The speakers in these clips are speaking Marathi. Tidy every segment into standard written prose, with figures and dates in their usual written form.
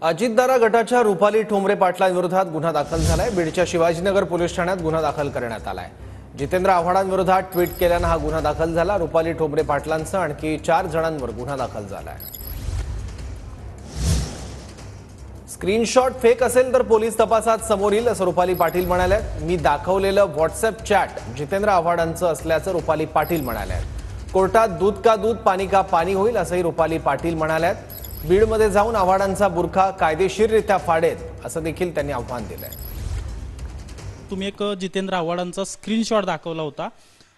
अजितदादा गटाच्या रुपाली ठोंबरे पाटलांविरोधात गुन्हा दाखल झालाय। बीडच्या शिवाजीनगर पोलीस ठाण्यात गुन्हा दाखल करण्यात आलाय। जितेंद्र आव्हाडांविरोधात ट्विट केल्याने हा गुन्हा दाखल झाला। रुपाली ठोंबरे पाटलांसह आणखी 4 जणांवर गुन्हा दाखल झालाय। स्क्रीनशॉट फेक असेल तर पोलीस तपासात समोर येईल असं रुपाली पाटील म्हणाल्या। मी दाखवलेलं व्हॉट्सअप चॅट जितेंद्र आव्हाडांचं असल्याचं रुपाली पाटील म्हणाल्या। कोर्टात दूध का दूध पाणी का पाणी होईल असंही रुपाली पाटील म्हणाल्या। बीडमध्ये जाऊन आव्हाडांचा बुरखा कायदेशीररित्या फाडेल असं देखील त्यांनी आव्हान दिलंय। तुम्ही एक जितेंद्र आव्हाडांचा स्क्रीनशॉट दाखवला होता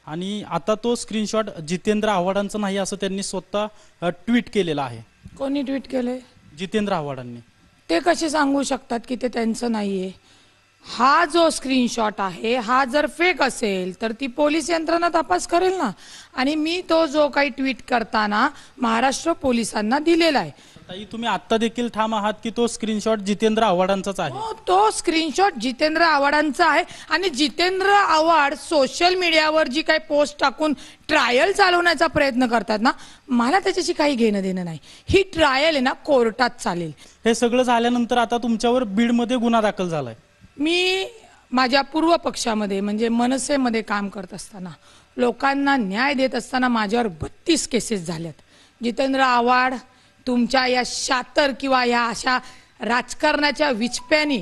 आणि आता तो स्क्रीनशॉट जितेंद्र आव्हाडांचा नाही असं त्यांनी स्वतः ट्विट केलेला आहे। कोणी ट्विट केले? जितेंद्र आव्हाडांनी। ते कसे सांगू शकतात की ते त्यांचं नाहीये? हा जो स्क्रीनशॉट आहे हा जर फेक असेल तर ती पोलीस यंत्रणा तपास करेल ना। आणि मी तो जो काही ट्विट करताना महाराष्ट्र पोलिसांना दिलेला आहे। ताई तुम्ही आता देखील ठाम आहात की तो स्क्रीनशॉट जितेंद्र आव्हाडांचाच आहे? हो, तो स्क्रीनशॉट जितेंद्र आव्हाडांचा आहे। आणि जितेंद्र आव्हाड सोशल मीडियावर जी काही पोस्ट टाकून ट्रायल चालवण्याचा प्रयत्न करतात ना, मला त्याच्याशी काही घेणं देणं नाही। ही ट्रायल आहे ना कोर्टात चालेल। हे सगळं झाल्यानंतर आता तुमच्यावर बीडमध्ये गुन्हा दाखल झालाय। मी माझ्या पूर्व पक्षामध्ये म्हणजे मनसेमध्ये काम करत असताना लोकांना न्याय देत असताना माझ्यावर 32 केसेस झाल्यात। जितेंद्र आव्हाड तुमच्या या शातर किंवा या अशा राजकारणाच्या विचप्याने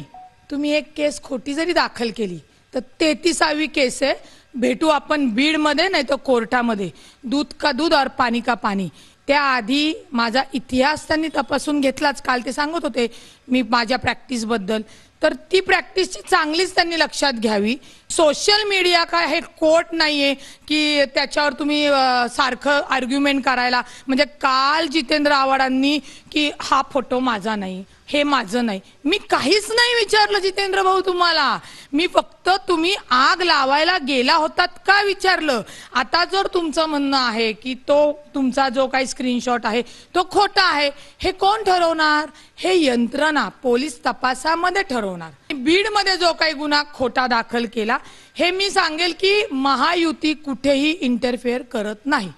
तुम्ही एक केस खोटी जरी दाखल केली तर 33वी केस आहे। भेटू आपण बीडमध्ये नाही तर कोर्टामध्ये। दूध का दूध और पाणी का पाणी। त्याआधी माझा इतिहास त्यांनी तपासून घेतलाच। काल ते सांगत होते मी माझ्या प्रॅक्टिसबद्दल, तर ती प्रॅक्टिसची चांगलीच त्यांनी लक्षात घ्यावी। सोशल मीडिया काय हे कोर्ट नाहीये की त्याच्यावर तुम्ही सारखं आर्ग्युमेंट करायला। म्हणजे काल जितेंद्र आव्हाडांनी की हा फोटो माझा नाही, हे माझं नाही, मी काहीच नाही विचारलं जितेंद्र भाऊ तुम्हाला। मी फक्त तुम्ही आग लावायला गेला होतात का विचारलं। आता जर तुमचं म्हणणं आहे की तो तुमचा जो काही स्क्रीनशॉट आहे तो खोटा आहे, हे कोण ठरवणार? हे यंत्रणा पोलीस तपासामध्ये ठरवणार। बीडमध्ये जो काही गुन्हा खोटा दाखल केला हे मी सांगेल की महायुती कुठेही इंटरफेअर करत नाही।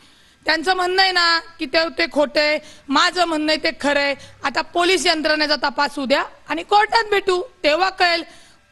त्यांचं म्हणणं आहे ना की ते खोटे, माझं म्हणणं आहे ते खरंय। आता पोलीस यंत्रणेचा तपास उद्या आणि कोर्टात भेटू तेव्हा कळेल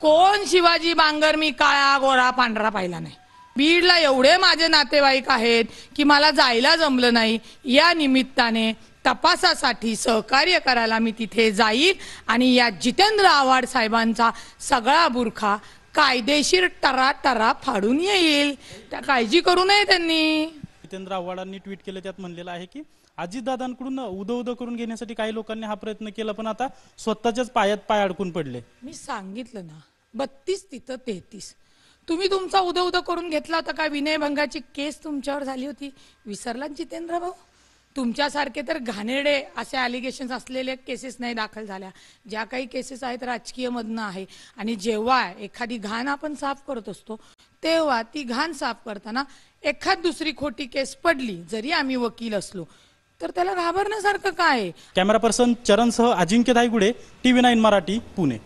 कोण शिवाजी बांगर मी काळा गोरा पांढरा पाहिला नाही। बीडला एवढे माझे नातेवाईक आहेत की मला जायला जमलं नाही। या निमित्ताने तपासासाठी सहकार्य करायला मी तिथे जाईल आणि या जितेंद्र आव्हाड साहेबांचा सगळा बुरखा कायदेशीर टरा फाडून येईल। त्या काळजी करू नये त्यांनी। जितेंद्र आव्हाडांनी ट्विट केलं त्यात म्हणलेलं आहे की अजितदादांकडून उदो करून घेण्यासाठी काही लोकांनी हा प्रयत्न केला पण आता स्वतःच्याच पायात पाय अडकून पडले। मी सांगितलं ना 32 तिथं 33। तुम्ही तुमचा उदो करून घेतला होता का? विनयभंगाची केस तुमच्यावर झाली होती, विसरलात जितेंद्र भाऊ? तुमच्यासारखे तर घाणेरडे असे ॲलिगेशन्स असलेले केसेस नाही दाखल झाल्या। ज्या काही केसेस आहेत राजकीय मधनं आहे। आणि जेव्हा एखादी घाण आपण साफ करत असतो तेव्हा ती घाण साफ करताना एखाद दुसरी खोटी केस पडली जरी आम्ही वकील असलो तर त्याला घाबरण्यासारखं काय? कॅमेरा पर्सन चरणसह अजिंक्य धायगुडे, TV9 मराठी, पुणे।